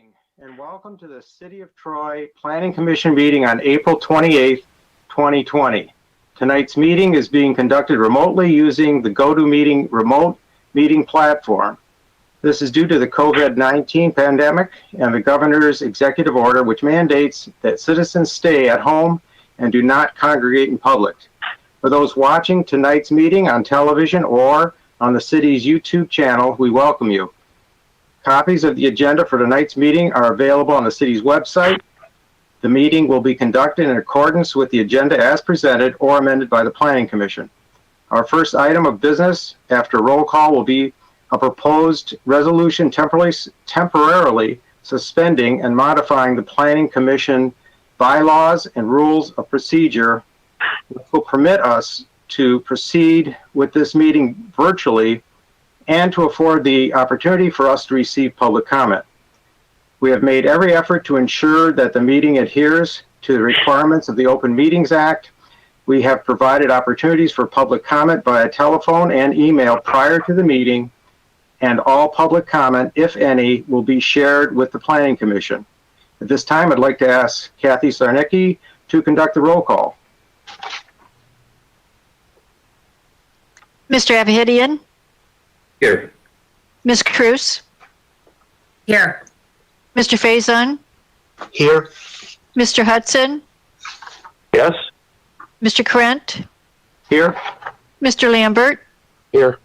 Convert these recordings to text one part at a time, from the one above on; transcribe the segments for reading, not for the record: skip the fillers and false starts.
evening, and welcome to the City of Troy Planning Commission meeting on April 28th, 2020. Tonight's meeting is being conducted remotely using the GoToMeeting remote meeting platform. This is due to the COVID-19 pandemic and the governor's executive order, which mandates that citizens stay at home and do not congregate in public. For those watching tonight's meeting on television or on the city's YouTube channel, we welcome you. Copies of the agenda for tonight's meeting are available on the city's website. The meeting will be conducted in accordance with the agenda as presented or amended by the Planning Commission. Our first item of business after roll call will be a proposed resolution temporarily suspending and modifying the Planning Commission bylaws and rules of procedure, which will permit us to proceed with this meeting virtually and to afford the opportunity for us to receive public comment. We have made every effort to ensure that the meeting adheres to the requirements of the Open Meetings Act. We have provided opportunities for public comment via telephone and email prior to the meeting, and all public comment, if any, will be shared with the Planning Commission. At this time, I'd like to ask Kathy Sarnicki to conduct the roll call. Mr. Abhidian? Here. Ms. Cruz? Here. Mr. Faison? Here. Mr. Hudson? Yes. Mr. Krent? Here. Mr. Lambert? Here.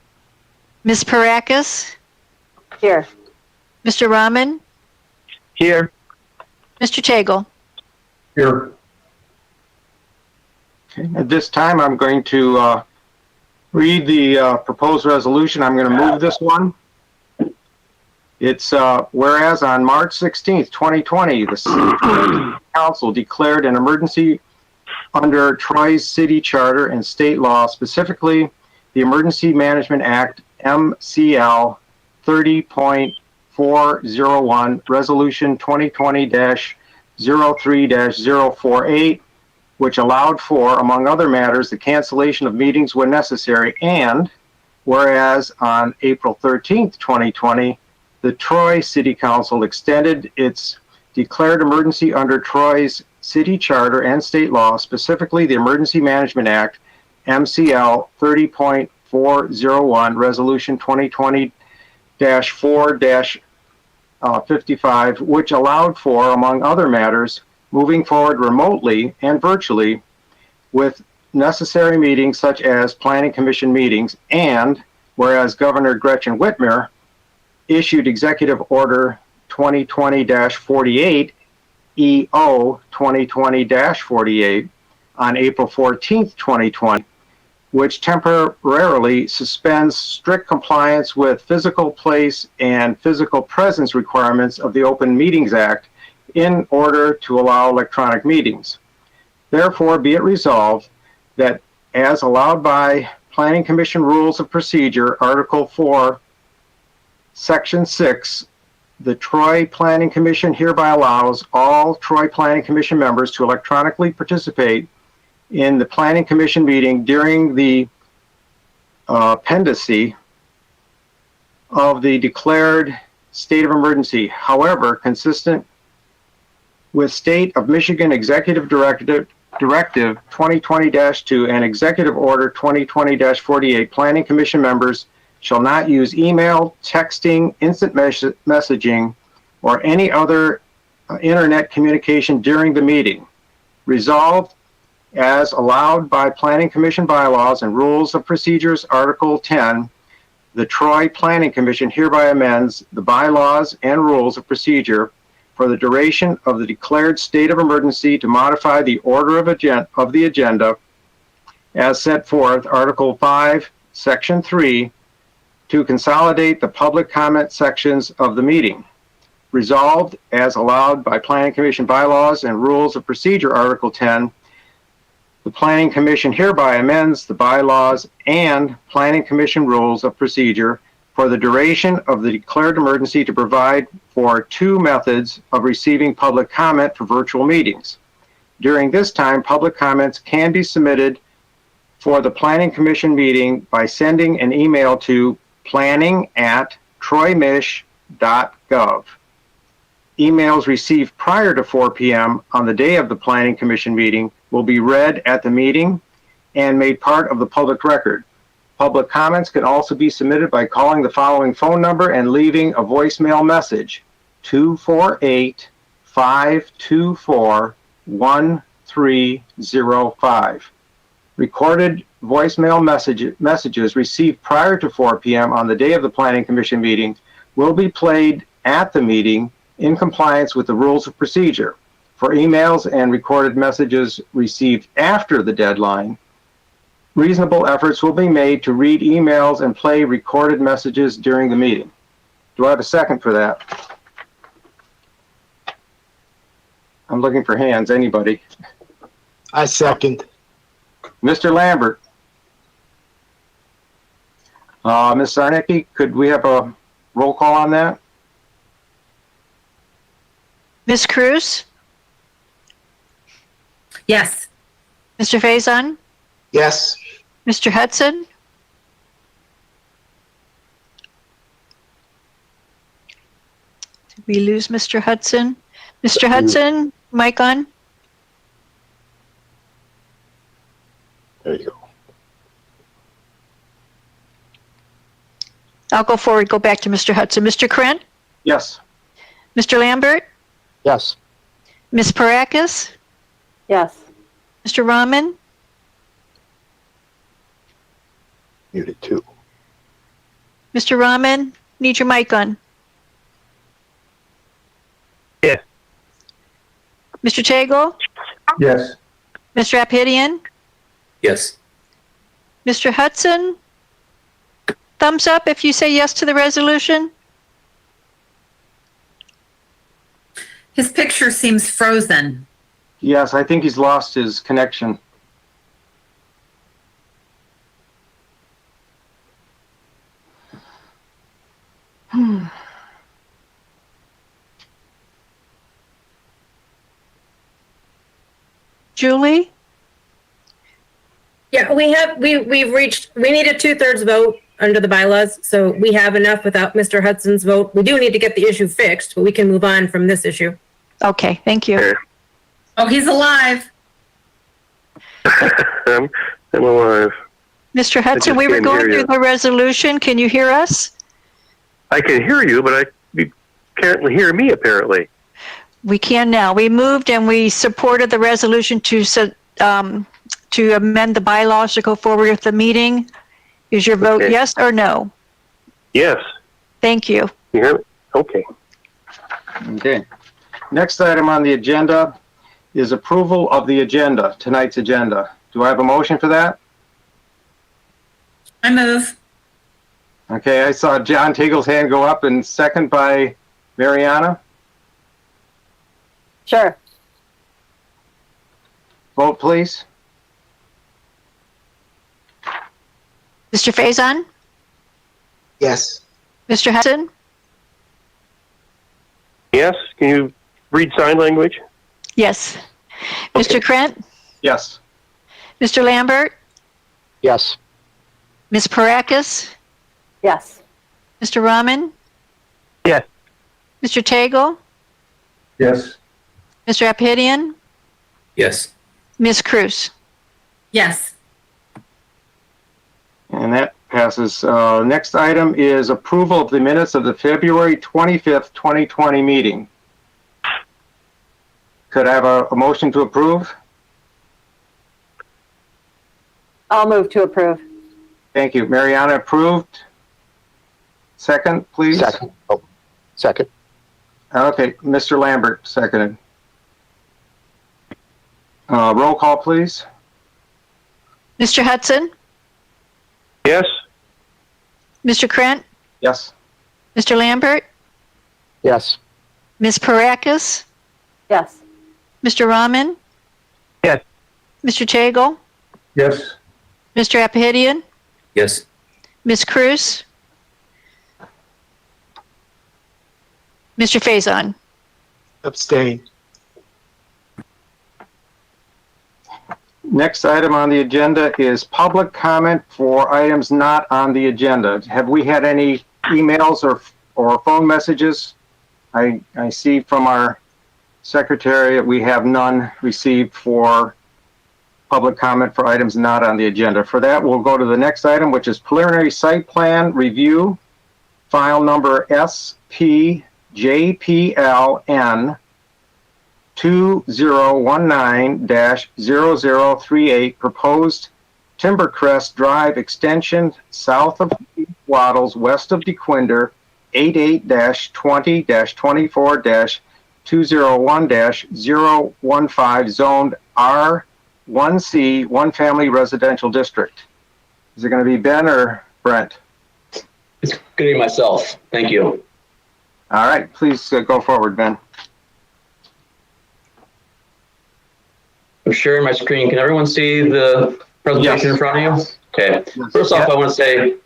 Ms. Parakis? Here. Mr. Rahman? Here. Mr. Chagel? Here. Okay. At this time, I'm going to read the proposed resolution. I'm going to move this one. It's whereas on March 16th, 2020, the City Council declared an emergency under Troy's city charter and state law, specifically the Emergency Management Act, MCL 30.401, Resolution 2020-03-048, which allowed for, among other matters, the cancellation of meetings when necessary, and whereas on April 13th, 2020, the Troy City Council extended its declared emergency under Troy's city charter and state law, specifically the Emergency Management Act, MCL 30.401, Resolution 2020-4-55, which allowed for, among other matters, moving forward remotely and virtually with necessary meetings such as Planning Commission meetings, and whereas Governor Gretchen Whitmer issued Executive Order 2020-48, EO 2020-48 on April 14th, 2020, which temporarily suspends strict compliance with physical place and physical presence requirements of the Open Meetings Act in order to allow electronic meetings. Therefore, be it resolved that as allowed by Planning Commission Rules of Procedure, Article 4, Section 6, the Troy Planning Commission hereby allows all Troy Planning Commission members to electronically participate in the Planning Commission meeting during the pendency of the declared state of emergency. However, consistent with State of Michigan Executive Directive 2020-2 and Executive Order 2020-48, Planning Commission members shall not use email, texting, instant messaging, or any other internet communication during the meeting. Resolved as allowed by Planning Commission bylaws and rules of procedures, Article 10, the Troy Planning Commission hereby amends the bylaws and rules of procedure for the duration of the declared state of emergency to modify the order of the agenda as set forth, Article 5, Section 3, to consolidate the public comment sections of the meeting. Resolved as allowed by Planning Commission bylaws and rules of procedure, Article 10, the Planning Commission hereby amends the bylaws and Planning Commission rules of procedure for the duration of the declared emergency to provide for two methods of receiving public comment for virtual meetings. During this time, public comments can be submitted for the Planning Commission meeting by sending an email to planning@troymich.gov. emails received prior to 4 p.m. on the day of the Planning Commission meeting will be read at the meeting and made part of the public record. Public comments can also be submitted by calling the following phone number and leaving a voicemail message, 248-524-1305. Recorded voicemail messages received prior to 4 p.m. on the day of the Planning Commission meeting will be played at the meeting in compliance with the rules of procedure. For emails and recorded messages received after the deadline, reasonable efforts will be made to read emails and play recorded messages during the meeting. Do I have a second for that? I'm looking for hands. Anybody? I second. Mr. Lambert. Ms. Zarnicki, could we have a roll call on that? Ms. Cruz, Yes. Mr. Faison, Yes. Mr. Hudson, did we lose Mr. Hudson? Mr. Hudson, mic on? There you go. I'll go forward, go back to Mr. Hudson. Mr. Krent, Yes. Mr. Lambert, Yes. Ms. Parakis, Yes. Mr. Rahman, Muted too. Mr. Rahman, need your mic on. Yes. Mr. Chagle, Yes. Mr. Aphidian, Yes. Mr. Hudson, thumbs up if you say yes to the resolution. His picture seems frozen. Yes, I think he's lost his connection. Julie? Yeah, we've reached, we need a 2/3 vote under the bylaws, so we have enough without Mr. Hudson's vote. We do need to get the issue fixed, but we can move on from this issue. Okay, thank you. Oh, he's alive. I'm alive. Mr. Hudson, just we were can't going hear through you. the resolution. Can you hear us? I can hear you, but you can't hear me apparently. We can now. We moved and we supported the resolution to amend the bylaws to go forward with the meeting. Is your vote Okay. yes or no? Yes. Thank you. You hear me? Okay. Okay. Next item on the agenda is approval of the agenda, tonight's agenda. Do I have a motion for that? I move. Okay, I saw John Teagle's hand go up, and second by Mariana. Sure. Vote, please. Mr. Faison? Yes. Mr. Hudson? Yes. Can you read sign language? Yes. Okay. Mr. Krent? Yes. Mr. Lambert? Yes. Ms. Parakis? Yes. Mr. Rahman? Yes. Mr. Tagle? Yes. Mr. Aphidian? Yes. Ms. Cruz? Yes. And that passes. Next item is approval of the minutes of the February 25th, 2020 meeting. Could I have a motion to approve? I'll move to approve. Thank you. Mariana approved. Second, please. Second. Oh, second. Okay, Mr. Lambert, seconded. Roll call, please. Mr. Hudson? Yes. Mr. Krent? Yes. Mr. Lambert? Yes. Ms. Parakis? Yes. Mr. Rahman? Yes. Mr. Tagle? Yes. Mr. Aphidian? Yes. Ms. Cruz? Mr. Faison? Abstain. Next item on the agenda is public comment for items not on the agenda. Have we had any emails or phone messages I see from our secretary, we have none received for public comment for items not on the agenda. For that, we'll go to the next item, which is preliminary site plan review, file number SPJPLN 2019-0038, proposed Timbercrest Drive extension south of Waddles, west of DeQuinder, 88-20-24-201-015, zoned R1C, one family residential district. Is it going to be Ben or Brent? It's going to be myself. Thank you. All right, please go forward, Ben. I'm sharing my screen. Can everyone see the presentation in front of you? Okay. First off, I want to say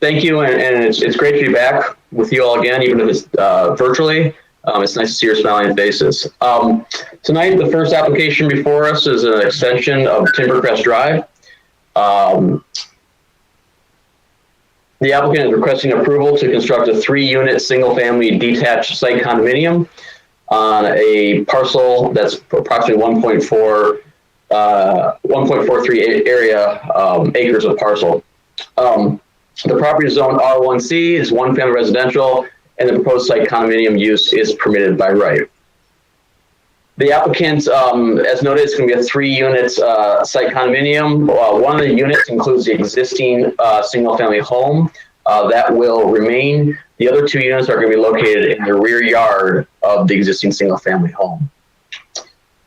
thank you, and it's great to be back with you all again, even if it's virtually. It's nice to see your smiling faces. Tonight, the first application before us is an extension of Timbercrest Drive. The applicant is requesting approval to construct a 3-unit single-family detached site condominium on a parcel that's approximately 1.43 area acres of parcel. The property is zoned R1C, is one family residential, and the proposed site condominium use is permitted by right. The applicant, as noted, it's going to be a 3-unit site condominium. One of the units includes the existing single-family home that will remain. The other 2 units are going to be located in the rear yard of the existing single-family home.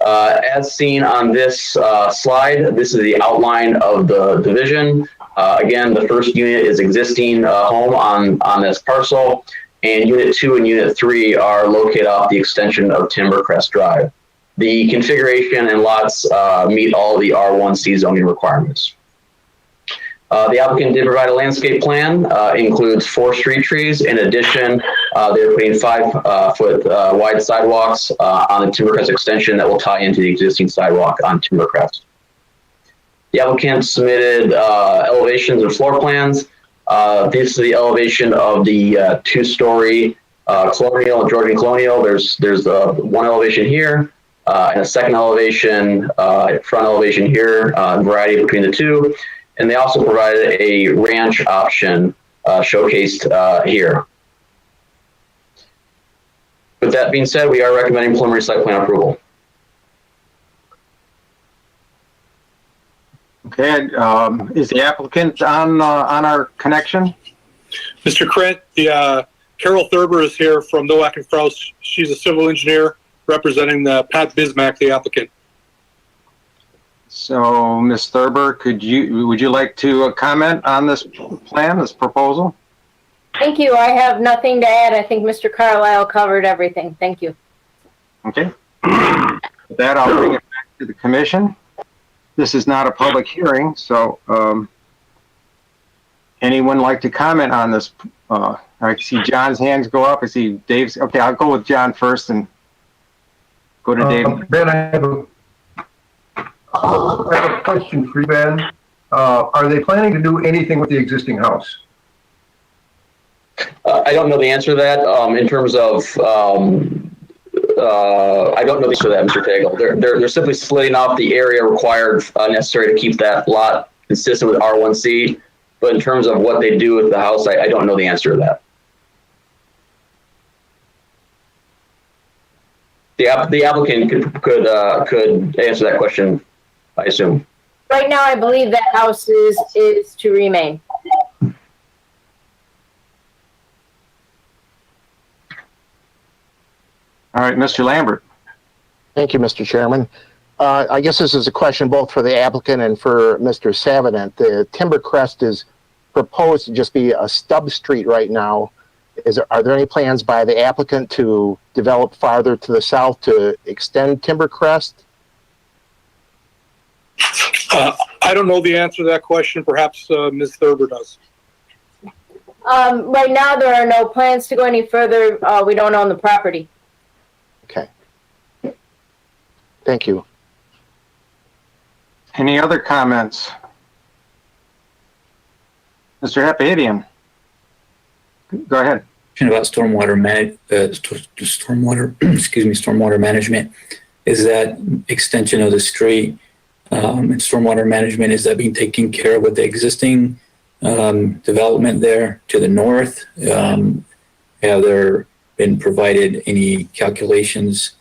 As seen on this slide, this is the outline of the division. Again, the first unit is existing home on this parcel, and Unit 2 and Unit 3 are located off the extension of Timbercrest Drive. The configuration and lots meet all the R1C zoning requirements. The applicant did provide a landscape plan, includes 4 street trees. In addition, they're putting 5-foot wide sidewalks on the Timbercrest extension that will tie into the existing sidewalk on Timbercrest. The applicant submitted elevations and floor plans. This is the elevation of the 2-story colonial and Georgian colonial. There's one elevation here. And a second elevation, front elevation here, variety between the 2. And they also provided a ranch option showcased here. With that being said, we are recommending preliminary site plan approval. Okay, is the applicant on our connection? Mr. Krent, Carol Thurber is here from Nowak and Frous. She's a civil engineer representing Pat Bismack, the applicant. So, Ms. Thurber, would you like to comment on this plan, this proposal? Thank you. I have nothing to add. I think Mr. Carlisle covered everything. Thank you. Okay. With that, I'll bring it back to the commission. This is not a public hearing, so anyone like to comment on this? I see John's hands go up. I see Dave's. Okay, I'll go with John first and go to Dave. Ben, I have a question for you, Ben. Are they planning to do anything with the existing house? I don't know the answer to that. In terms of, I don't know the answer to that, Mr. Tagle. They're simply splitting off the area required necessary to keep that lot consistent with R1C. But in terms of what they do with the house, I don't know the answer to that. The applicant could answer that question, I assume. Right now, I believe that house is to remain. All right, Mr. Lambert. Thank you, Mr. Chairman. I guess this is a question both for the applicant and for Mr. Savinant. The Timbercrest is proposed to just be a stub street right now. Are there any plans by the applicant to develop farther to the south to extend Timbercrest? I don't know the answer to that question. Perhaps Ms. Thurber does. Right now, there are no plans to go any further. We don't own the property. Okay. Thank you. Any other comments? Mr. Hepadian. Go ahead. about stormwater, stormwater management. Is that extension of the street and stormwater management, is that being taken care of with the existing development there to the north? Have there been provided any calculations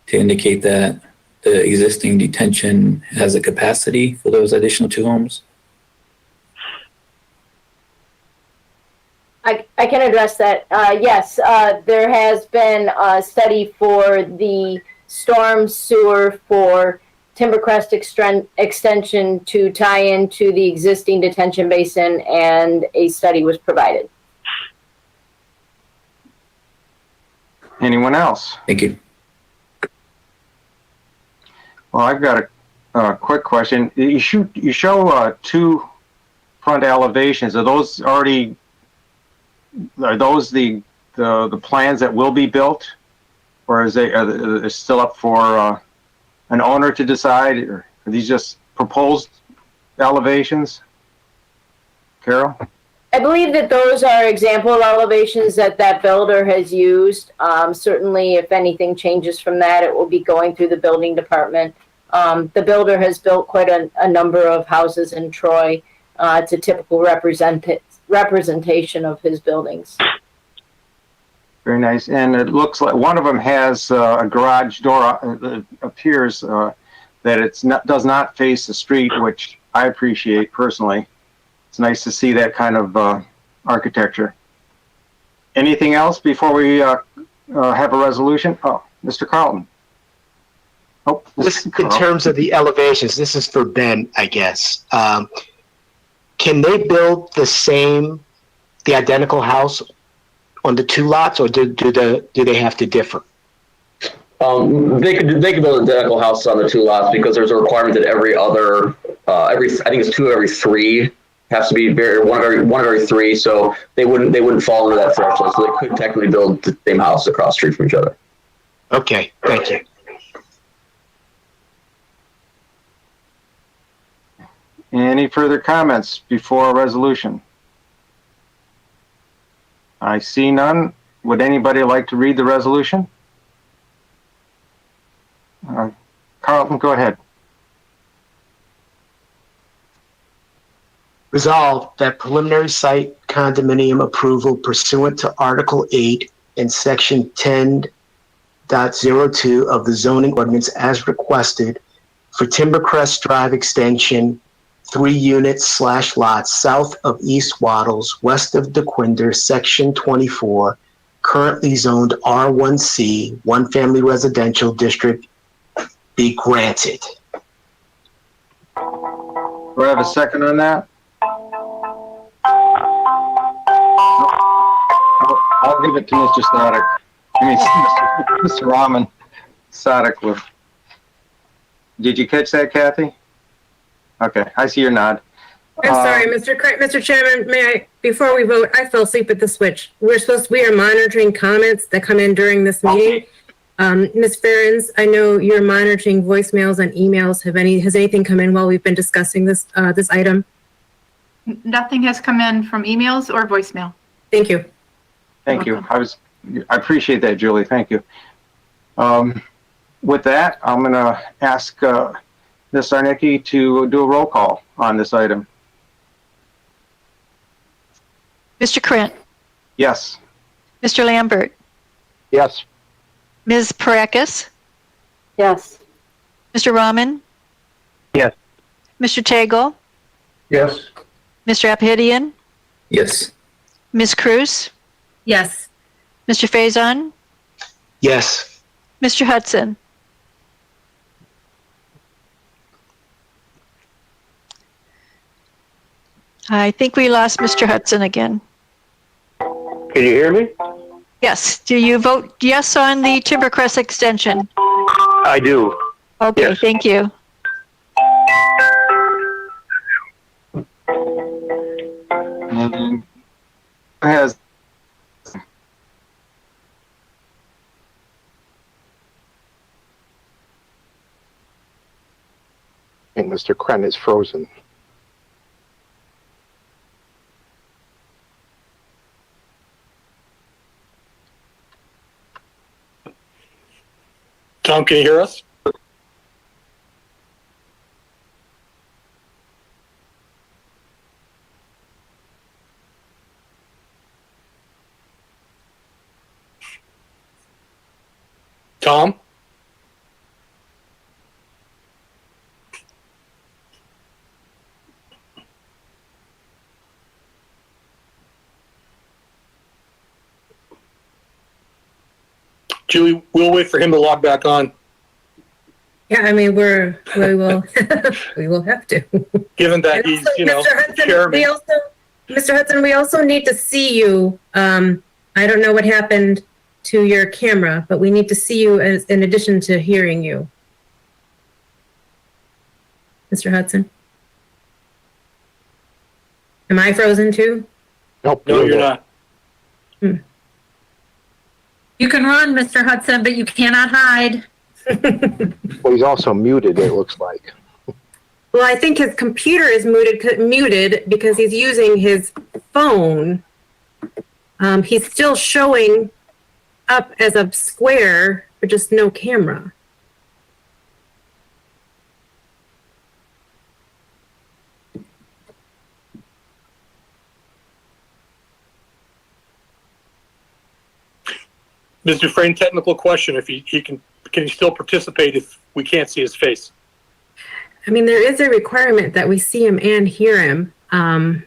to indicate that the existing detention has a capacity for those additional 2 homes? I can address that. Yes, there has been a study for the storm sewer for Timbercrest extension to tie into the existing detention basin, and a study was provided. Anyone else? Thank you. Well, I've got a quick question. You show 2 front elevations. Are those the plans that will be built, or is it still up for an owner to decide, or are these just proposed elevations? Carol? I believe that those are example elevations that builder has used. Certainly, if anything changes from that, it will be going through the building department. The builder has built quite a number of houses in Troy. It's a typical representation of his buildings. Very nice. And it looks like one of them has a garage door. It appears that does not face the street, which I appreciate personally. It's nice to see that kind of architecture. Anything else before we have a resolution? Oh, Mr. Carlton. Oh, This, in terms of the elevations, this is for Ben, I guess. Can they build the identical house on the 2 lots, or do they have to differ? They could build identical houses on the 2 lots, because there's a requirement that I think it's 2 every 3 has to be one of every 3. So they wouldn't fall into that threshold. So they could technically build the same house across the street from each other. Okay, thank you. Any further comments before a resolution? I see none. Would anybody like to read the resolution? Carlton, go ahead. Resolved that preliminary site condominium approval pursuant to Article 8 and Section 10.02 of the zoning ordinance as requested for Timbercrest Drive extension, 3 units / lots south of East Waddles, west of DeQuinder, Section 24, currently zoned R1C, 1 family residential district, be granted. Do I have a second on that? I'll give it to Mr. Sadek. Mr. Rahman Sadek. Did you catch that, Kathy? Okay, I see your nod. I'm sorry, Mr. Chairman, before we vote, I fell asleep at the switch. We are monitoring comments that come in during this meeting. Ms. Ferens, I know you're monitoring voicemails and emails. Has anything come in while we've been discussing this item? Nothing has come in from emails or voicemail. Thank you. Thank you. I appreciate that, Julie. Thank you. With that, I'm going to ask Ms. Zarnicki to do a roll call on this item. Mr. Krent, Yes. Mr. Lambert, Yes. Ms. Parakis, Yes. Mr. Rahman, Yes. Mr. Tagle, Yes. Mr. Abhidian, Yes. Ms. Cruz, Yes. Mr. Faison, Yes. Mr. Hudson. I think we lost Mr. Hudson again. Can you hear me? Yes. Do you vote yes on the Timbercrest extension? I do. Okay, Yes. thank you. And has I think Mr. Kren is frozen. Tom, can you hear us? Tom? Julie, we'll wait for him to log back on. Yeah, I mean, we will, we will have to. Given that And he's, also, you know, Mr. Hudson, chairman. Mr. Hudson, we also need to see you. I don't know what happened to your camera, but we need to see you as in addition to hearing you. Mr. Hudson? Am I frozen too? Nope. No, you're not. You can run, Mr. Hudson, but you cannot hide. Well, he's also muted, it looks like. Well, I think his computer is muted because he's using his phone. He's still showing up as a square, but just no camera. Mr. Frayne, technical question, if he can he still participate if we can't see his face? I mean, there is a requirement that we see him and hear him. I'm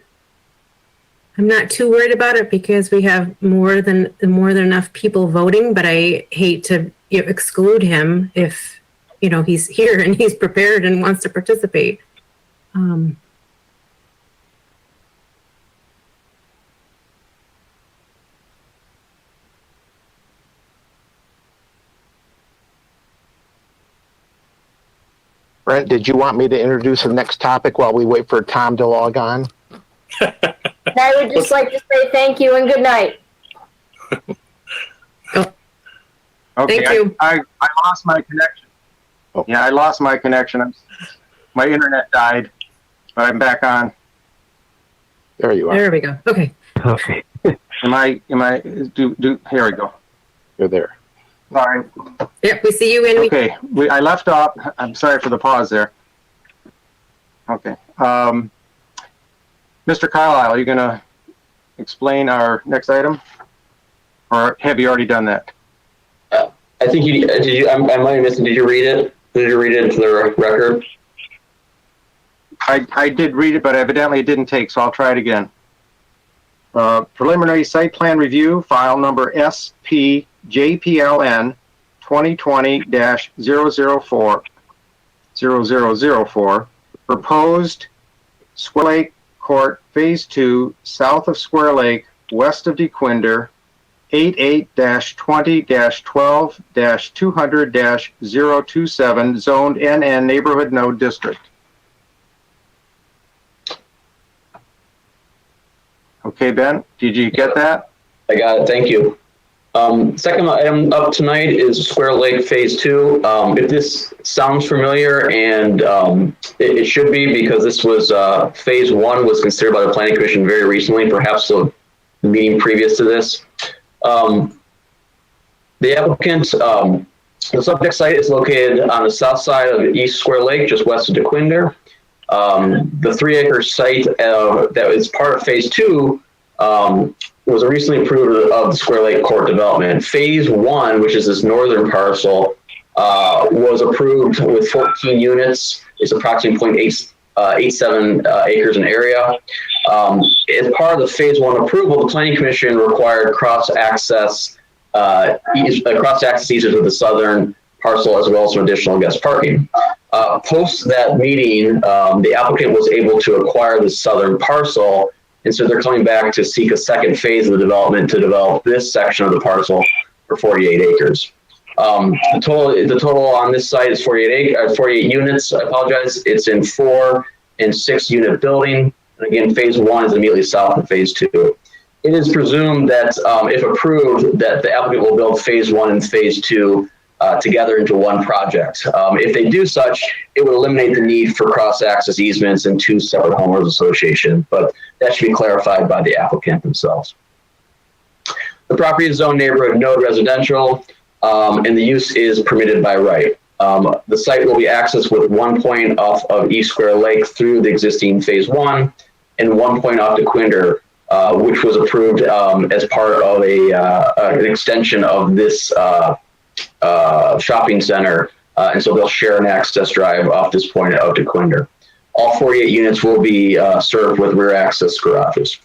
not too worried about it because we have more than enough people voting, but I hate to exclude him if, you know, he's here and he's prepared and wants to participate. Brent, did you want me to introduce the next topic while we wait for Tom to log on? I would just like to say thank you and good night. Okay, Thank you. I lost my connection. Oh. Yeah, I lost my connection. My internet died, but I'm back on. There you are. There we go. Okay. Okay. Here we go. You're there. Sorry. Yep, we see you and we. Okay, I left off. I'm sorry for the pause there. Okay. Mr. Carlisle, are you going to explain our next item? Or have you already done that? I think I might have missed it. Did you read it? Did you read it into the record? I did read it, but evidently it didn't take, so I'll try it again. Preliminary site plan review, file number SPJPLN 2020-004, proposed Square Lake Court Phase 2, south of Square Lake, west of DeQuinder, 88-20-12-200-027, zoned NN Neighborhood Node District. Okay, Ben, did you get that? I got it. Thank you. Second item up tonight is Square Lake Phase 2. If this sounds familiar, and it should be, because this was Phase 1 was considered by the Planning Commission very recently, perhaps the meeting previous to this. The applicant, the subject site is located on the south side of East Square Lake, just west of DeQuinder. The 3-acre site that is part of Phase 2 was recently approved of the Square Lake Court development. Phase 1, which is this northern parcel, was approved with 14 units. It's approximately 0.87 acres in area. As part of the Phase 1 approval, the Planning Commission required cross-access easements with the southern parcel, as well as some additional guest parking. Post that meeting, the applicant was able to acquire the southern parcel, and so they're coming back to seek a second phase of the development to develop this section of the parcel for 48 acres. The total on this site is 48 units. I apologize. It's in 4 and 6 unit building. And again, Phase 1 is immediately south of Phase 2. It is presumed that if approved, that the applicant will build Phase 1 and Phase 2 together into one project. If they do such, it would eliminate the need for cross-access easements and 2 separate homeowners associations, but that should be clarified by the applicant themselves. The property is zoned neighborhood node residential. and the use is permitted by right. The site will be accessed with 1 point off of East Square Lake through the existing phase 1 and 1 point off to Quinder, which was approved as part of an extension of this shopping center. And so they'll share an access drive off this point out to Quinder. All 48 units will be served with rear access garages.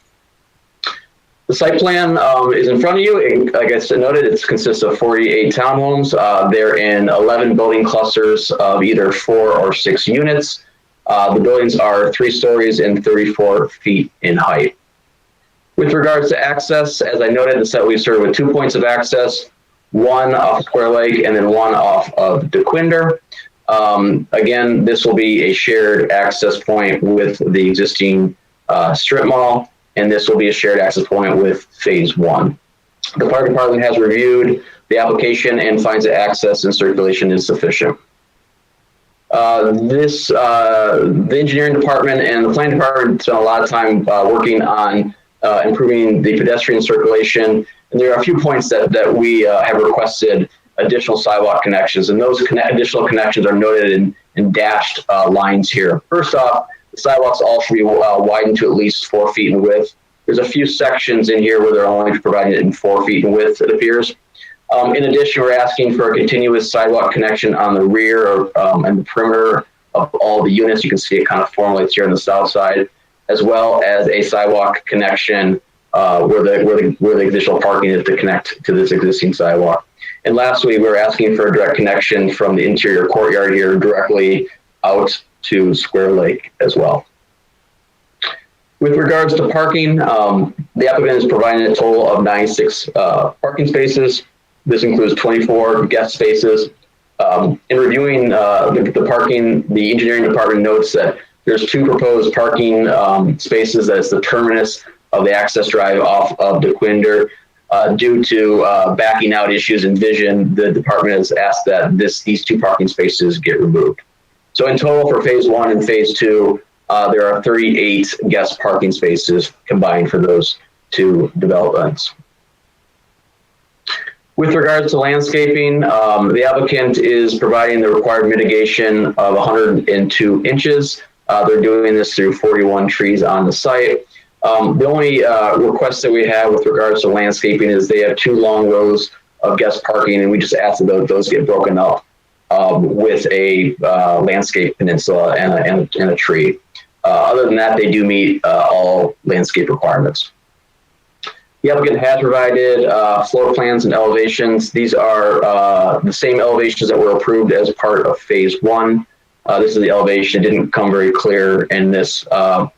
The site plan is in front of you. Like I noted, it consists of 48 townhomes. They're in 11 building clusters of either 4 or 6 units. The buildings are 3 stories and 34 feet in height. With regards to access, as I noted, the site will be served with 2 points of access, one off Square Lake and then one off of DeQuinder. Again, this will be a shared access point with the existing strip mall, and this will be a shared access point with phase 1. The park department has reviewed the application and finds that access and circulation is sufficient. The engineering department and the planning department spent a lot of time working on improving the pedestrian circulation. And there are a few points that we have requested additional sidewalk connections, and those additional connections are noted in dashed lines here. First off, the sidewalks all should be widened to at least 4 feet in width. There's a few sections in here where they're only providing it in 4 feet in width, it appears. In addition, we're asking for a continuous sidewalk connection on the rear and the perimeter of all the units. You can see it kind of formulates here on the south side, as well as a sidewalk connection where the additional parking is to connect to this existing sidewalk. And lastly, we're asking for a direct connection from the interior courtyard here directly out to Square Lake as well. With regards to parking, the applicant is providing a total of 96 parking spaces. This includes 24 guest spaces. In reviewing the parking, the engineering department notes that there's 2 proposed parking spaces that is the terminus of the access drive off of DeQuinder. Due to backing out issues in vision, the department has asked that these 2 parking spaces get removed. So in total for phase 1 and phase 2, there are 38 guest parking spaces combined for those 2 developments. With regards to landscaping, the applicant is providing the required mitigation of 102 inches. They're doing this through 41 trees on the site. The only request that we have with regards to landscaping is they have 2 long rows of guest parking, and we just ask that those get broken up with a landscape peninsula and a tree. Other than that, they do meet all landscape requirements. The applicant has provided floor plans and elevations. These are the same elevations that were approved as part of phase 1. This is the elevation. It didn't come very clear in this slide,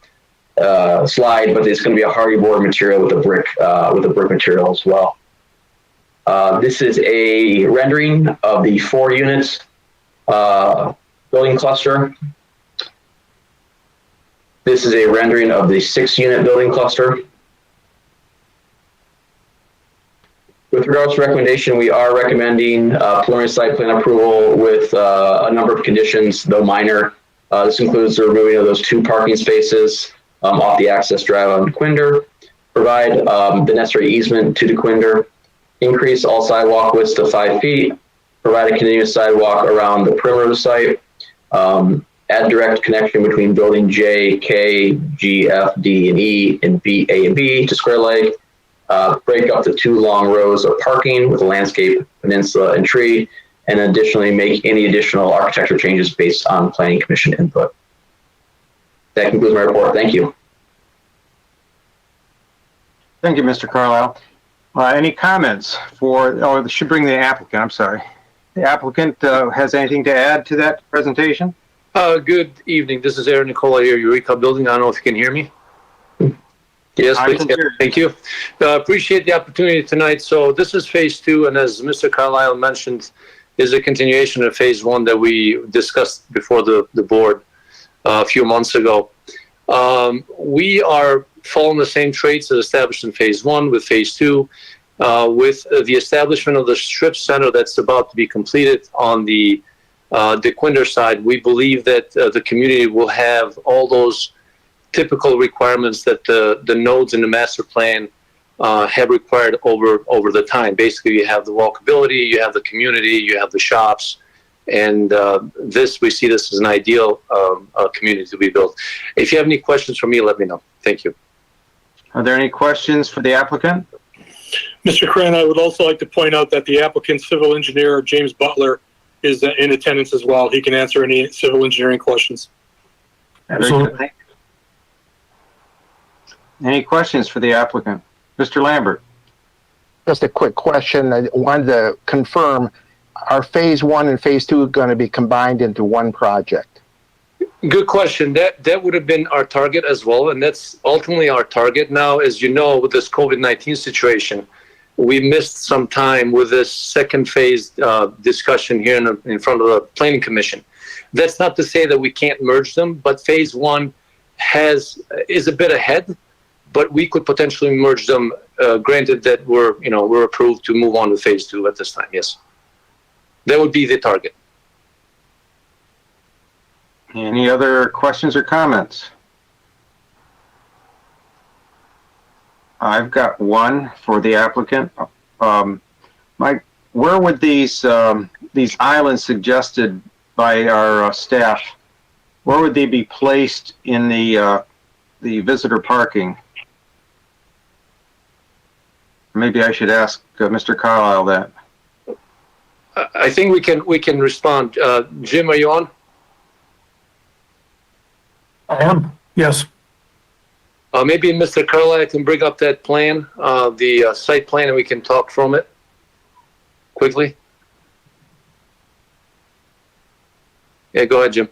but it's going to be a hardy board material with a brick material as well. This is a rendering of the 4 units building cluster. This is a rendering of the 6-unit building cluster. With regards to recommendation, we are recommending preliminary site plan approval with a number of conditions, though minor. This includes the removing of those 2 parking spaces off the access drive on DeQuinder, provide the necessary easement to DeQuinder, increase all sidewalk widths to 5 feet, provide a continuous sidewalk around the perimeter of the site, add direct connection between building J, K, G, F, D, and E, and B, A, and B to Square Lake, break up the 2 long rows of parking with a landscape peninsula and tree, and additionally make any additional architectural changes based on planning commission input. That concludes my report. Thank you. Thank you, Mr. Carlisle. Any comments I should bring the applicant, I'm sorry. The applicant has anything to add to that presentation? Good evening. This is Aaron Nicola here, Eureka Building. I don't know if you can hear me. Yes, please. Thank you. Appreciate the opportunity tonight. So this is phase 2, and as Mr. Carlisle mentioned, is a continuation of phase 1 that we discussed before the board a few months ago. We are following the same traits as established in phase 1 with phase 2. With the establishment of the strip center that's about to be completed on the DeQuinder side, we believe that the community will have all those typical requirements that the nodes in the master plan have required over the time. Basically, you have the walkability, you have the community, you have the shops, and we see this as an ideal community to be built. If you have any questions for me, let me know. Thank you. Are there any questions for the applicant? Mr. Crane, I would also like to point out that the applicant's civil engineer, James Butler, is in attendance as well. He can answer any civil engineering questions. Absolutely. Any questions for the applicant? Mr. Lambert? Just a quick question. I wanted to confirm, are phase 1 and phase 2 going to be combined into one project? Good question. That would have been our target as well, and that's ultimately our target. Now, as you know, with this COVID-19 situation, we missed some time with this second phase discussion here in front of the Planning Commission. That's not to say that we can't merge them, but phase 1 is a bit ahead, but we could potentially merge them, granted that we're approved to move on to phase 2 at this time. Yes, that would be the target. Any other questions or comments? I've got one for the applicant. Mike, where would these islands suggested by our staff, where would they be placed in the visitor parking? Maybe I should ask Mr. Carlisle that. I think we can respond. Jim, are you on? I am, yes. Maybe Mr. Carlisle can bring up that plan, the site plan, and we can talk from it quickly. Yeah, go ahead, Jim.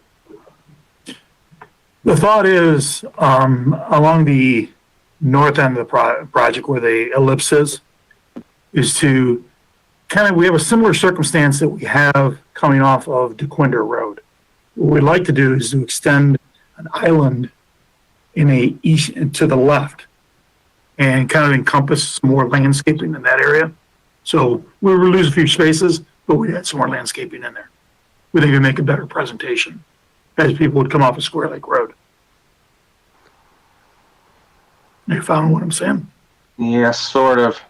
The thought is along the north end of the project where the ellipse is to we have a similar circumstance that we have coming off of DeQuinder Road. What we'd like to do is to extend an island in a east to the left and kind of encompass some more landscaping in that area. So we would lose a few spaces, but we had some more landscaping in there. We think it would make a better presentation as people would come off of Square Lake Road. You found what I'm saying? Yes, sort of.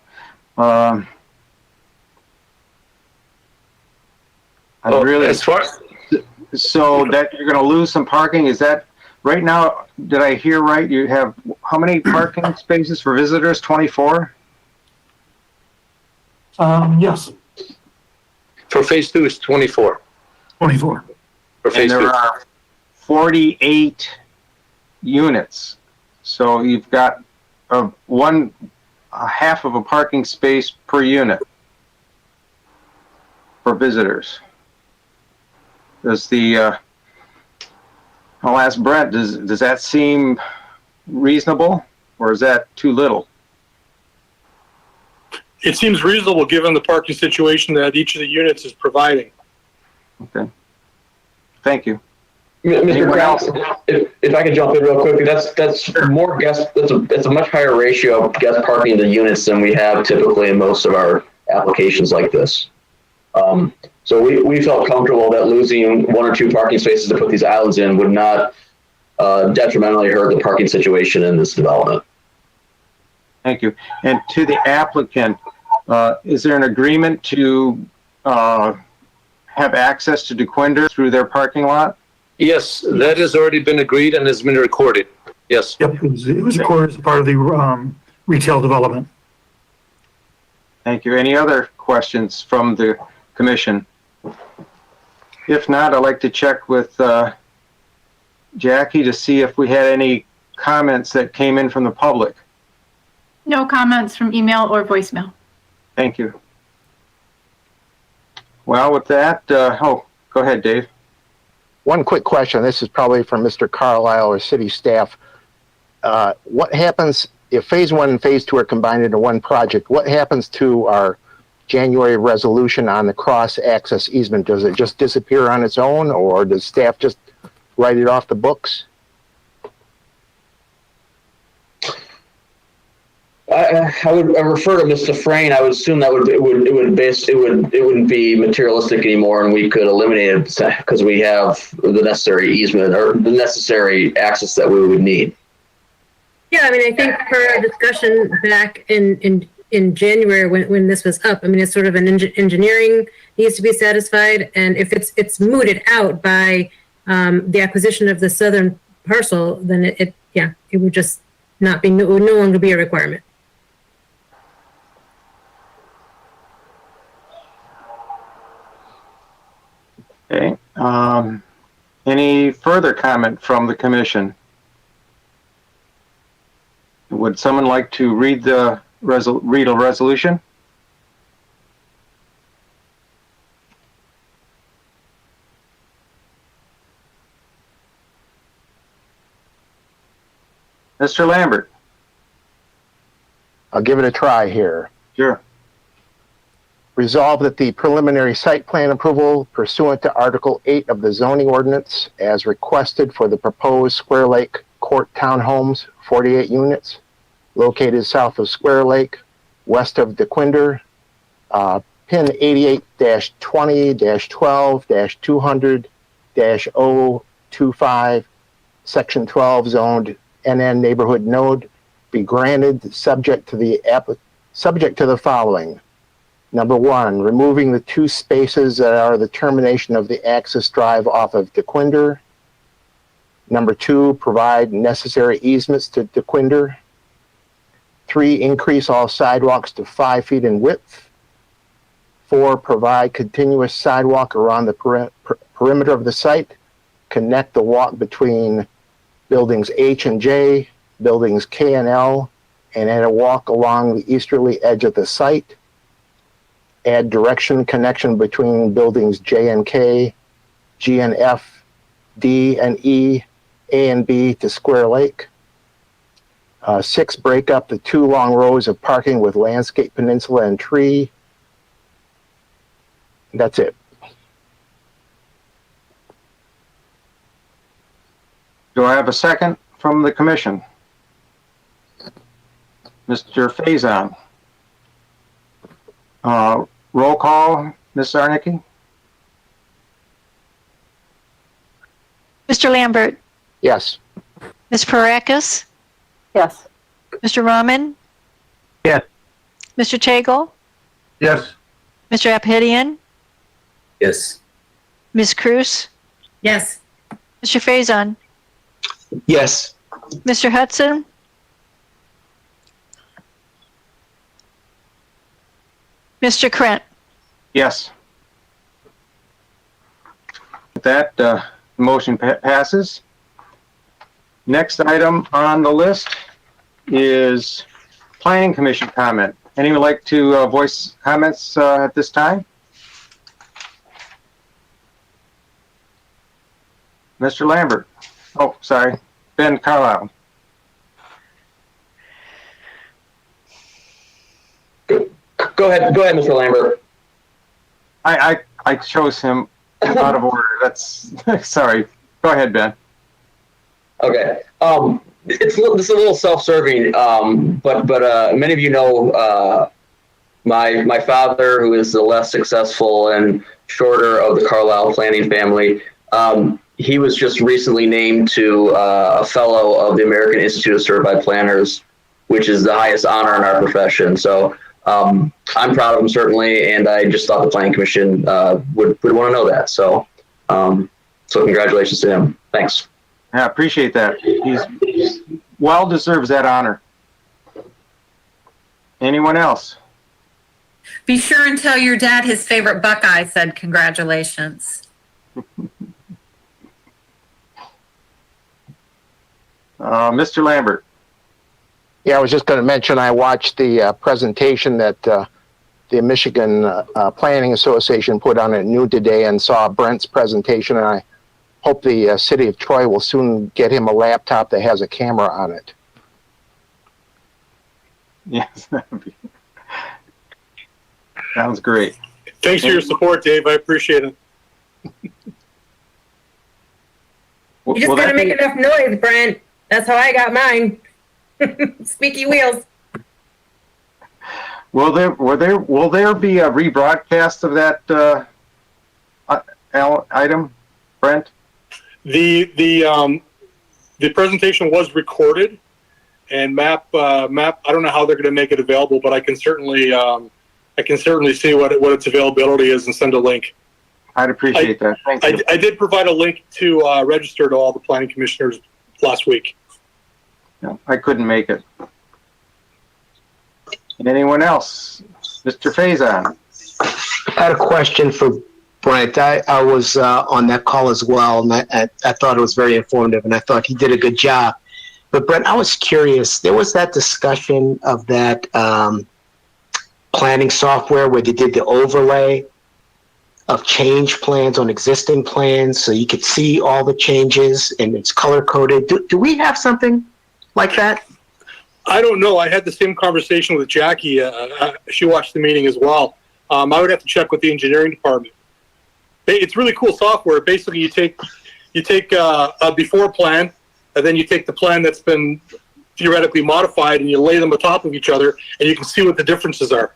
So that you're going to lose some parking, is that right now? Did I hear right? You have how many parking spaces for visitors? 24? Yes. For phase 2, it's 24. 24. For phase 2. And there are 48 units. So you've got a half of a parking space per unit for visitors. Does I'll ask Brent, does that seem reasonable, or is that too little? It seems reasonable given the parking situation that each of the units is providing. Okay. Thank you. Mr. Brown, if I could jump in real quickly, that's more guest. That's a much higher ratio of guest parking to units than we have typically in most of our applications like this. So we felt comfortable that losing 1 or 2 parking spaces to put these islands in would not detrimentally hurt the parking situation in this development. Thank you. And to the applicant, is there an agreement to have access to DeQuinder through their parking lot? Yes, that has already been agreed and has been recorded. Yes. Yep, it was recorded as part of the retail development. Thank you. Any other questions from the commission? If not, I'd like to check with Jackie to see if we had any comments that came in from the public. No comments from email or voicemail. Thank you. Well, with that, go ahead, Dave. One quick question. This is probably from Mr. Carlisle or city staff. What happens if phase 1 and phase 2 are combined into one project? What happens to our January resolution on the cross-access easement? Does it just disappear on its own, or does staff just write it off the books? I would refer to Mr. Frayne. I would assume that it wouldn't be materialistic anymore, and we could eliminate it because we have the necessary easement or the necessary access that we would need. Yeah, I mean, I think per our discussion back in January when this was up, I mean, it's sort of an engineering needs to be satisfied, and if it's mooted out by the acquisition of the southern parcel, then it would just not be, it would no longer be a requirement. Okay. Any further comment from the commission? Would someone like to read a resolution? Mr. Lambert? I'll give it a try here. Sure. Resolve that the preliminary site plan approval pursuant to Article 8 of the zoning ordinance as requested for the proposed Square Lake Court Townhomes, 48 units, located south of Square Lake, west of DeQuinder, pin 88-20-12-200-025, section 12, zoned NN neighborhood node, be granted subject to the following. Number one, removing the 2 spaces that are the termination of the access drive off of DeQuinder. Number 2, provide necessary easements to DeQuinder. 3, increase all sidewalks to 5 feet in width. 4, provide continuous sidewalk around the perimeter of the site. Connect the walk between buildings H and J, buildings K and L, and add a walk along the easterly edge of the site. Add direction connection between buildings J and K, G and F, D and E, A and B to Square Lake. 6, break up the 2 long rows of parking with landscape peninsula and tree. That's it. Do I have a second from the commission? Mr. Faison. Roll call, Ms. Zarnicki? Mr. Lambert, Yes. Ms. Parakis, Yes. Mr. Rahman, Yes. Mr. Tagle, Yes. Mr. Abhidian, Yes. Ms. Cruz, Yes. Mr. Faison, Yes. Mr. Hudson, Mr. Krent. Yes. With that, motion passes. Next item on the list is Planning Commission comment. Anyone like to voice comments at this time? Mr. Lambert. Oh, sorry. Ben Carlisle. Go ahead, Mr. Lambert. I chose him out of order. That's sorry. Go ahead, Ben. Okay. This is a little self-serving, but many of you know my father, who is the less successful and shorter of the Carlisle planning family. He was just recently named to a fellow of the American Institute of Certified Planners, which is the highest honor in our profession. So I'm proud of him, certainly, and I just thought the Planning Commission would want to know that. So congratulations to him. Thanks. I appreciate that. He's well deserves that honor. Anyone else? Be sure and tell your dad his favorite Buckeye said congratulations. Mr. Lambert. Yeah, I was just going to mention I watched the presentation that the Michigan Planning Association put on at noon today and saw Brent's presentation, and I hope the city of Troy will soon get him a laptop that has a camera on it. Yes, sounds great. Thanks for your support, Dave. I appreciate it. You just gotta make enough noise, Brent. That's how I got mine. Squeaky wheels. Will there be a rebroadcast of that item, Brent? The presentation was recorded, And Map, I don't know how they're going to make it available, but I can certainly see what its availability is and send a link. I'd appreciate that. Thank you. I did provide a link to register to all the planning commissioners last week. No, I couldn't make it. Anyone else? Mr. Faison. I had a question for Brent. I was on that call as well, and I thought it was very informative, and I thought he did a good job. But Brent, I was curious. There was that discussion of that planning software where they did the overlay of change plans on existing plans, so you could see all the changes, and it's color coded. Do we have something like that? I don't know. I had the same conversation with Jackie. She watched the meeting as well. I would have to check with the engineering department. It's really cool software. Basically, you take a before plan, and then you take the plan that's been theoretically modified, and you lay them on top of each other, and you can see what the differences are.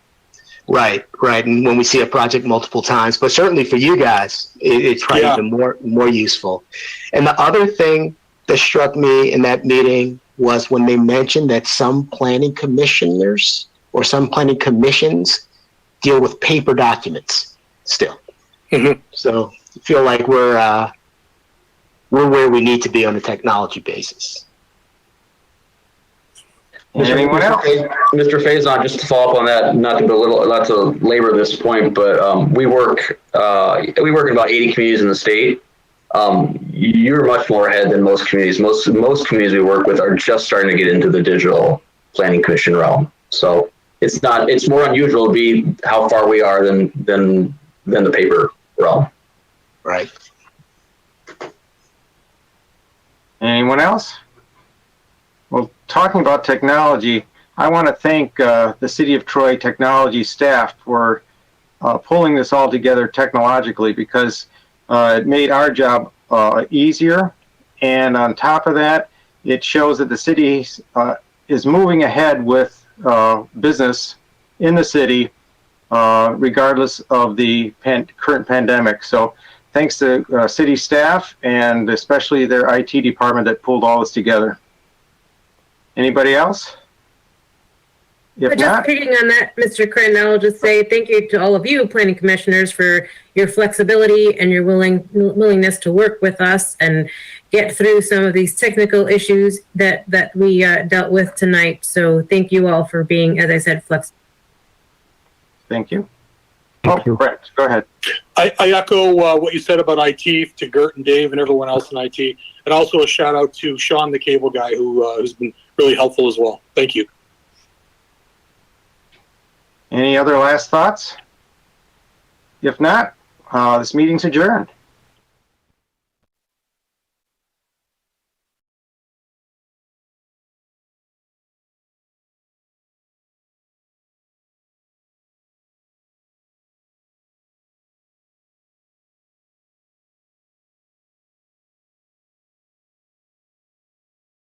Right. And when we see a project multiple times, but certainly for you guys, it's probably even more useful. And the other thing that struck me in that meeting was when they mentioned that some planning commissioners or some planning commissions deal with paper documents still. Mm-hmm. So I feel like we're where we need to be on a technology basis. Anyone else? Mr. Faison, just to follow up on that, not to labor this point, but we work in about 80 communities in the state. You're much more ahead than most communities. Most communities we work with are just starting to get into the digital planning commission realm. So it's more unusual to be how far we are than the paper realm. Right. Anyone else? Well, talking about technology, I want to thank the City of Troy technology staff for pulling this all together technologically, because it made our job easier. And on top of that, it shows that the city is moving ahead with business in the city, regardless of the current pandemic. So thanks to city staff and especially their IT department that pulled all this together. Anybody else? If not, Picking on that, Mr. Creighton, I'll just say thank you to all of you planning commissioners for your flexibility and your willingness to work with us and get through some of these technical issues that we dealt with tonight. So thank you all for being, as I said, flexible. thank you. Brett, go ahead. I echo what you said about IT to Gert and Dave and everyone else in IT, and also a shout out to Sean, the cable guy, who's been really helpful as well. Thank you. Any other last thoughts? If not, this meeting's adjourned.